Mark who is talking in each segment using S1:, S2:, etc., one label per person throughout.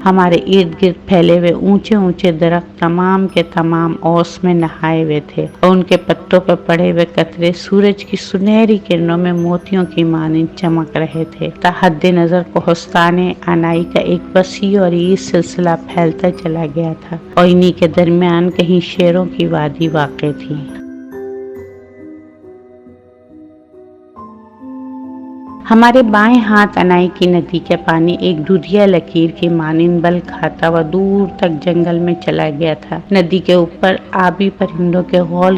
S1: ہمارے ارد گرد پھیلے ہوئے اونچے اونچے درخت تمام کے تمام اوس میں نہائے ہوئے تھے اور ان کے پتوں پر پڑے ہوئے قطرے سورج کی سنہری کرنوں میں موتیوں کی مانند چمک رہے تھے۔ تا حد نظر کوہستان آنائی کا ایک وسیع اور عریض سلسلہ پھیلتا چلا گیا تھا اور انہی کے درمیان کہیں شیروں کی وادی واقع تھی۔ ہمارے بائیں ہاتھ انائی کی ندی کا پانی ایک دودھیا لکیر کی مانند بل کھاتا ہوا دور تک جنگل میں چلا گیا تھا۔ ندی کے اوپر آبی پرندوں کے غول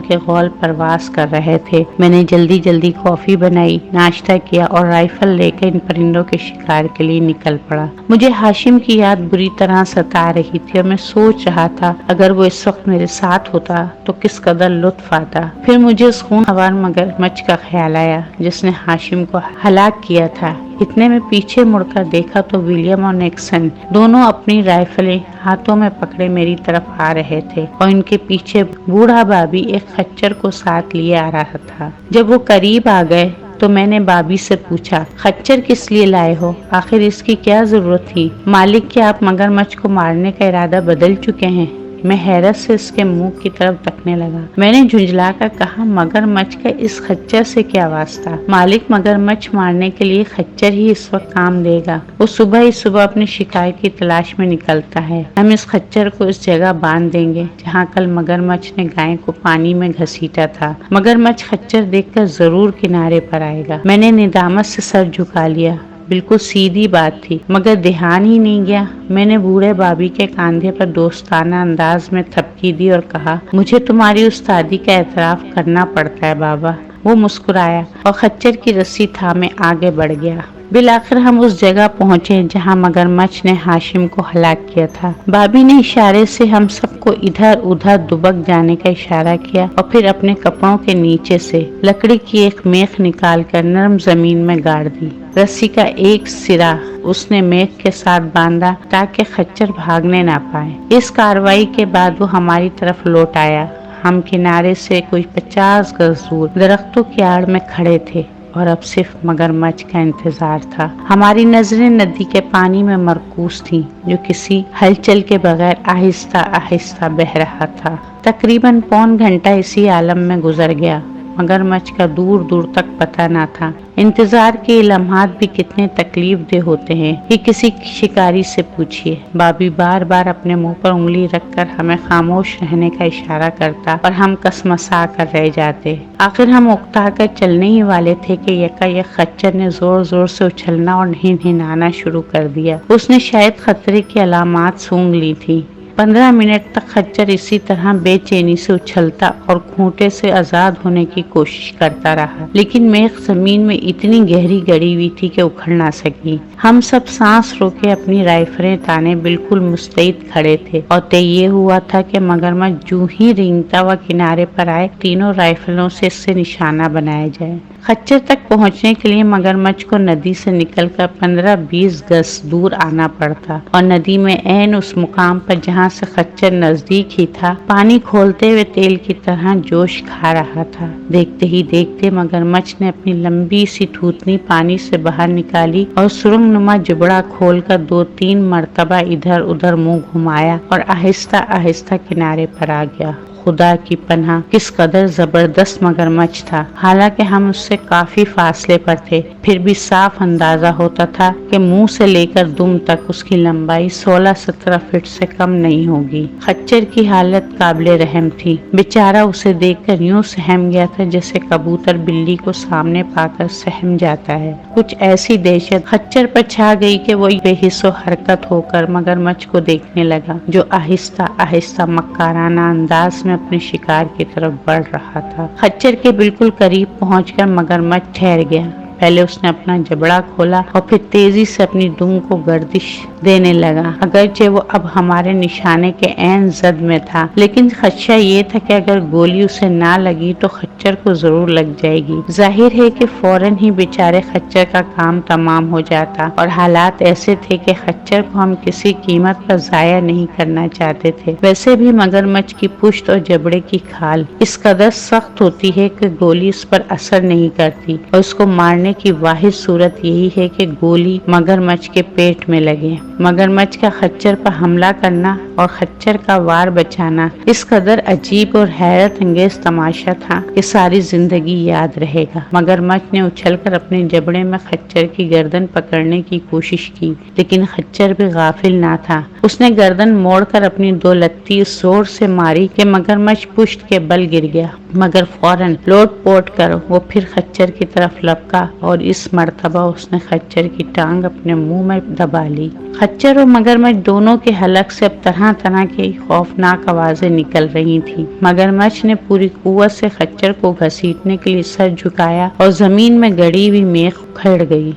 S1: پرواز کر رہے تھے۔ میں نے جلدی جلدی کافی بنائی، ناشتہ کیا اور رائفل لے کر ان پرندوں کے شکار کے لیے نکل پڑا۔ مجھے ہاشم کی یاد بری طرح ستا رہی تھی اور میں سوچ رہا تھا اگر وہ اس وقت میرے ساتھ ہوتا تو کس قدر لطف آتا۔ پھر مجھے اس خونخوار مگرمچھ کا خیال آیا جس نے ہاشم کو ہلاک کیا تھا۔ اتنے میں پیچھے مڑ کر دیکھا تو ولیم اور نیکسن دونوں اپنی رائفلیں ہاتھوں میں پکڑے میری طرف آ رہے تھے اور ان کے پیچھے بوڑھا بابی ایک خچر کو ساتھ لیے آ رہا تھا۔ جب وہ قریب آ گئے تو میں نے بابی سے پوچھا، خچر کس لیے لائے ہو؟ آخر اس کی کیا ضرورت تھی؟ مالک کیا آپ مگرمچھ کو مارنے کا ارادہ بدل چکے ہیں؟ میں حیرت سے اس کے منہ کی طرف تکنے لگا۔ میں نے جھنجھلا کر کہا، مگرمچھ کا اس خچر سے کیا واسطہ؟ مالک مگرمچھ مارنے کے لیے خچر ہی اس وقت کام دے گا۔ وہ صبح ہی صبح اپنے شکار کی تلاش میں نکلتا ہے۔ ہم اس خچر کو اس جگہ باندھ دیں گے جہاں کل مگرمچھ نے گائے کو پانی میں گھسیٹا تھا۔ مگرمچھ خچر دیکھ کر ضرور کنارے پر آئے گا۔ میں نے ندامت سے سر جھکا لیا۔ بالکل سیدھی بات تھی مگر دھیان ہی نہیں گیا۔ میں نے بوڑھے بابی کے کاندھے پر دوستانہ انداز میں تھپکی دی اور کہا، مجھے تمہاری استادی کا اعتراف کرنا پڑتا ہے بابا۔ وہ مسکرایا اور خچر کی رسی تھامے آگے بڑھ گیا۔ بالآخر ہم اس جگہ پہنچے جہاں مگرمچھ نے ہاشم کو ہلاک کیا تھا۔ بابی نے اشارے سے ہم سب کو ادھر ادھر دبک جانے کا اشارہ کیا اور پھر اپنے کپڑوں کے نیچے سے لکڑی کی ایک میخ نکال کر نرم زمین میں گاڑ دی۔ رسی کا ایک سرا اس نے میخ کے ساتھ باندھا تاکہ خچر بھاگنے نہ پائے۔ اس کارروائی کے بعد وہ ہماری طرف لوٹ آیا۔ ہم کنارے سے کوئی 50 گز دور درختوں کی آڑ میں کھڑے تھے اور اب صرف مگرمچھ کا انتظار تھا۔ ہماری نظریں ندی کے پانی میں مرکوز تھیں جو کسی ہلچل کے بغیر آہستہ آہستہ بہہ رہا تھا۔ تقریباً پون گھنٹہ اسی عالم میں گزر گیا۔ مگرمچھ کا دور دور تک پتہ نہ تھا۔ انتظار کے لمحات بھی کتنے تکلیف دہ ہوتے ہیں یہ کسی شکاری سے پوچھیے۔ بابی بار بار اپنے منہ پر انگلی رکھ کر ہمیں خاموش رہنے کا اشارہ کرتا اور ہم کسمسا کر رہ جاتے۔ آخر ہم اکتا کر چلنے ہی والے تھے کہ یکایک خچر نے زور زور سے اچھلنا اور نہنہانا شروع کر دیا۔ اس نے شاید خطرے کی علامات سونگھ لی تھی۔ 15 منٹ تک خچر اسی طرح بے چینی سے اچھلتا اور کھوٹے سے آزاد ہونے کی کوشش کرتا رہا، لیکن میخ زمین میں اتنی گہری گڑی ہوئی تھی کہ اکھڑ نہ سکی۔ ہم سب سانس روکے اپنی رائفلیں تانے بالکل مستعد کھڑے تھے اور طے یہ ہوا تھا کہ مگرمچھ جو ہی رینگتا ہوا کنارے پر آئے تینوں رائفلوں سے اس سے نشانہ بنایا جائے۔ خچر تک پہنچنے کے لیے مگرمچھ کو ندی سے نکل کر 15-20 گز دور آنا پڑتا اور ندی میں عین اس مقام پر جہاں سے خچر نزدیک ہی تھا پانی کھولتے ہوئے تیل کی طرح جوش کھا رہا تھا۔ دیکھتے ہی دیکھتے مگرمچھ نے اپنی لمبی سی تھوتنی پانی سے باہر نکالی اور سرنگ نما جبڑا کھول کر 2-3 مرتبہ ادھر ادھر منہ گھمایا اور آہستہ آہستہ کنارے پر آ گیا۔ خدا کی پناہ کس قدر زبردست مگرمچھ تھا! حالانکہ ہم اس سے کافی فاصلے پر تھے پھر بھی صاف اندازہ ہوتا تھا کہ منہ سے لے کر دم تک اس کی لمبائی 16-17 فٹ سے کم نہیں ہوگی۔ خچر کی حالت قابل رحم تھی۔ بیچارہ اسے دیکھ کر یوں سہم گیا تھا جیسے کبوتر بلی کو سامنے پا کر سہم جاتا ہے۔ کچھ ایسی دہشت خچر پر چھا گئی کہ وہ بے حس و حرکت ہو کر مگرمچھ کو دیکھنے لگا جو آہستہ آہستہ مکارانہ انداز میں اپنے شکار کی طرف بڑھ رہا تھا۔ خچر کے بالکل قریب پہنچ کر مگرمچھ ٹھہر گیا۔ پہلے اس نے اپنا جبڑا کھولا اور پھر تیزی سے اپنی دم کو گردش دینے لگا۔ اگرچہ وہ اب ہمارے نشانے کے عین زد میں تھا لیکن خدشہ یہ تھا کہ اگر گولی اسے نہ لگی تو خچر کو ضرور لگ جائے گی۔ ظاہر ہے کہ فوراً ہی بیچارے خچر کا کام تمام ہو جاتا اور حالات ایسے تھے کہ خچر کو ہم کسی قیمت پر ضائع نہیں کرنا چاہتے تھے۔ ویسے بھی مگرمچھ کی پشت اور جبڑے کی کھال اس قدر سخت ہوتی ہے کہ گولی اس پر اثر نہیں کرتی اور اس کو مارنے مرنے کی واحد صورت یہی ہے کہ گولی مگرمچھ کے پیٹ میں لگے۔ مگرمچھ کا خچر پر حملہ کرنا اور خچر کا وار بچانا اس قدر عجیب اور حیرت انگیز تماشا تھا کہ ساری زندگی یاد رہے گا۔ مگرمچھ نے اچھل کر اپنے جبڑے میں خچر کی گردن پکڑنے کی کوشش کی، لیکن خچر بھی غافل نہ تھا۔ اس نے گردن موڑ کر اپنی دو لتی زور سے ماری کہ مگرمچھ پشت کے بل گر گیا، مگر فوراً لوٹ پوٹ کر وہ پھر خچر کی طرف لپکا اور اس مرتبہ اس نے خچر کی ٹانگ اپنے منہ میں دبا لی۔ خچر اور مگرمچھ دونوں کے حلق سے اب طرح طرح کی خوفناک آوازیں نکل رہی تھیں۔ مگرمچھ نے پوری قوت سے خچر کو گھسیٹنے کے لیے سر جھکایا اور زمین میں گڑی ہوئی میخ اکھڑ گئی۔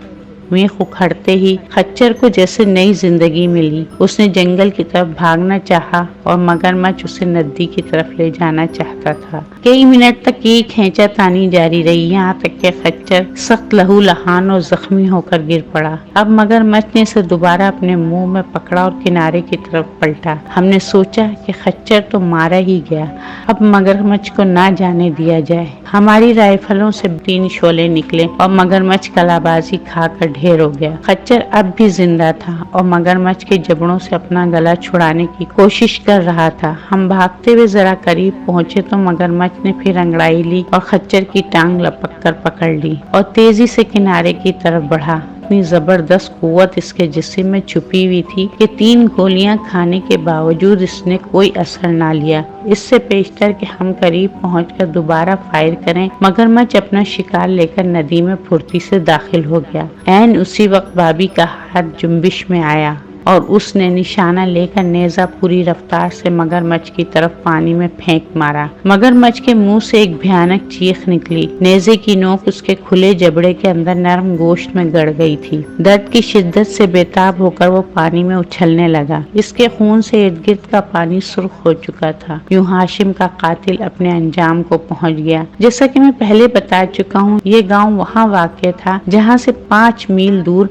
S1: میخ اکھڑتے ہی خچر کو جیسے نئی زندگی ملی۔ اس نے جنگل کی طرف بھاگنا چاہا اور مگرمچھ اسے ندی کی طرف لے جانا چاہتا تھا۔ کئی منٹ تک یہ کھینچا تانی جاری رہی، یہاں تک کہ خچر سخت لہو لہان اور زخمی ہو کر گر پڑا۔ اب مگرمچھ نے اسے دوبارہ اپنے منہ میں پکڑا اور کنارے کی طرف پلٹا۔ ہم نے سوچا کہ خچر تو مارا ہی گیا، اب مگرمچھ کو نہ جانے دیا جائے۔ ہماری رائفلوں سے 3 شعلے نکلے اور مگرمچھ کلا بازی کھا کر ڈھیر ہو گیا۔ خچر اب بھی زندہ تھا اور مگرمچھ کے جبڑوں سے اپنا گلا چھڑانے کی کوشش کر رہا تھا۔ ہم بھاگتے ہوئے ذرا قریب پہنچے تو مگرمچھ نے پھر انگڑائی لی اور خچر کی ٹانگ لپک کر پکڑ لی اور تیزی سے کنارے کی طرف بڑھا۔ اتنی زبردست قوت اس کے جسم میں چھپی ہوئی تھی کہ 3 گولیاں کھانے کے باوجود اس نے کوئی اثر نہ لیا۔ اس سے پیشتر کہ ہم قریب پہنچ کر دوبارہ فائر کریں، مگرمچھ اپنا شکار لے کر ندی میں پھرتی سے داخل ہو گیا۔ عین اسی وقت بابی کا ہاتھ جنبش میں آیا اور اس نے نشانہ لے کر نیزہ پوری رفتار سے مگرمچھ کی طرف پانی میں پھینک مارا۔ مگرمچھ کے منہ سے ایک بھیانک چیخ نکلی۔ نیزے کی نوک اس کے کھلے جبڑے کے اندر نرم گوشت میں گڑ گئی تھی۔ درد کی شدت سے بےتاب ہو کر وہ پانی میں اچھلنے لگا۔ اس کے خون سے ارد گرد کا پانی سرخ ہو چکا تھا۔ یوں ہاشم کا قاتل اپنے انجام کو پہنچ گیا۔ جیسا کہ میں پہلے بتا چکا ہوں، یہ گاؤں وہاں واقع تھا جہاں سے 5 میل دور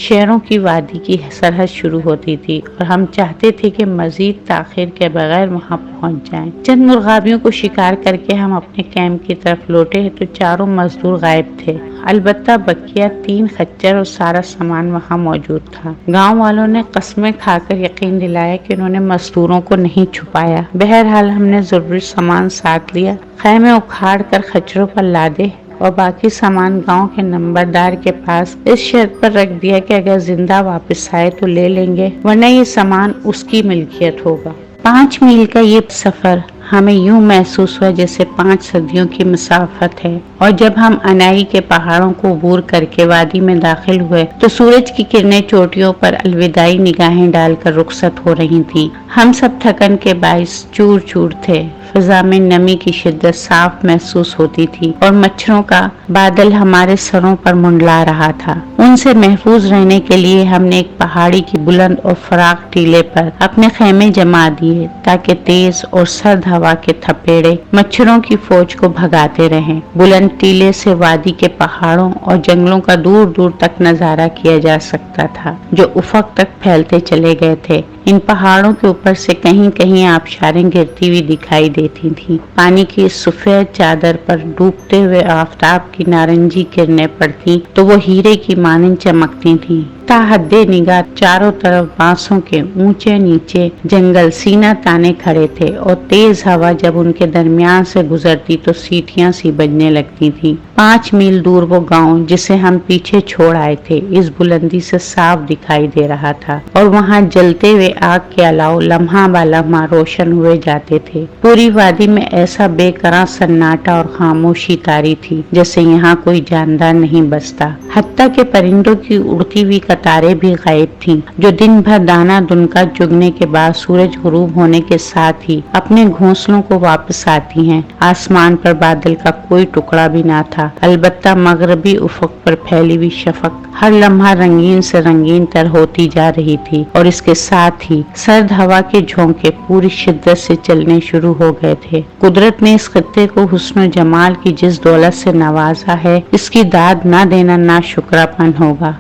S1: شیروں کی وادی کی سرحد شروع ہوتی تھی اور ہم چاہتے تھے کہ مزید تاخیر کے بغیر وہاں پہنچ جائیں۔ چند مرغابیوں کو شکار کر کے ہم اپنے کیمپ کی طرف لوٹے تو چاروں مزدور غائب تھے، البتہ بقیہ 3 خچر اور سارا سامان وہاں موجود تھا۔ گاؤں والوں نے قسمیں کھا کر یقین دلایا کہ انہوں نے مزدوروں کو نہیں چھپایا۔ بہرحال ہم نے ضروری سامان ساتھ لیا، خیمے اکھاڑ کر خچروں پر لادے اور باقی سامان گاؤں کے نمبردار کے پاس اس شرط پر رکھ دیا کہ اگر زندہ واپس آئے تو لے لیں گے، ورنہ یہ سامان اس کی ملکیت ہوگا۔ 5 میل کا یہ سفر ہمیں یوں محسوس ہوا جیسے 5 صدیوں کی مسافت ہے، اور جب ہم انائی کے پہاڑوں کو عبور کر کے وادی میں داخل ہوئے تو سورج کی کرنیں چوٹیوں پر الوداعی نگاہیں ڈال کر رخصت ہو رہی تھیں۔ ہم سب تھکن کے باعث چور چور تھے۔ فضا میں نمی کی شدت صاف محسوس ہوتی تھی اور مچھروں کا بادل ہمارے سروں پر منڈلا رہا تھا۔ ان سے محفوظ رہنے کے لیے ہم نے ایک پہاڑی کی بلند اور فراخ ٹیلے پر اپنے خیمے جما دیے تاکہ تیز اور سرد ہوا کے تھپیڑے مچھروں کی فوج کو بھگاتے رہیں۔ بلند ٹیلے سے وادی کے پہاڑوں اور جنگلوں کا دور دور تک نظارہ کیا جا سکتا تھا جو افق تک پھیلتے چلے گئے تھے۔ ان پہاڑوں کے اوپر سے کہیں کہیں آبشاریں گرتی ہوئی دکھائی دیتی تھیں۔ پانی کی سفید چادر پر ڈوبتے ہوئے آفتاب کی نارنجی کرنیں پڑتی تو وہ ہیرے کی مانند چمکتی تھیں۔ تا حد نگاہ چاروں طرف بانسوں کے اونچے نیچے جنگل سینہ تانے کھڑے تھے اور تیز ہوا جب ان کے درمیان سے گزرتی تو سیٹیاں سی بجنے لگتی تھیں۔ 5 میل دور وہ گاؤں جسے ہم پیچھے چھوڑ آئے تھے اس بلندی سے صاف دکھائی دے رہا تھا، اور وہاں جلتے ہوئے آگ کے علاوہ لمحہ با لمحہ روشن ہوئے جاتے تھے۔ پوری وادی میں ایسا بے قرار سناٹا اور خاموشی طاری تھی جیسے یہاں کوئی جاندار نہیں بستا، حتیٰ کہ پرندوں کی اڑتی ہوئی قطاریں بھی غائب تھیں جو دن بھر دانہ دنکا چگنے کے بعد سورج غروب ہونے کے ساتھ ہی اپنے گھونسلوں کو واپس آتی ہیں۔ آسمان پر بادل کا کوئی ٹکڑا بھی نہ تھا، البتہ مغربی افق پر پھیلی ہوئی شفق ہر لمحہ رنگین سے رنگین تر ہوتی جا رہی تھی، اور اس کے ساتھ ہی سرد ہوا کے جھونکے پوری شدت سے چلنے شروع ہو گئے تھے۔ قدرت نے اس خطے کو حسن و جمال کی جس دولت سے نوازا ہے، اس کی داد نہ دینا ناشکراپن ہوگا۔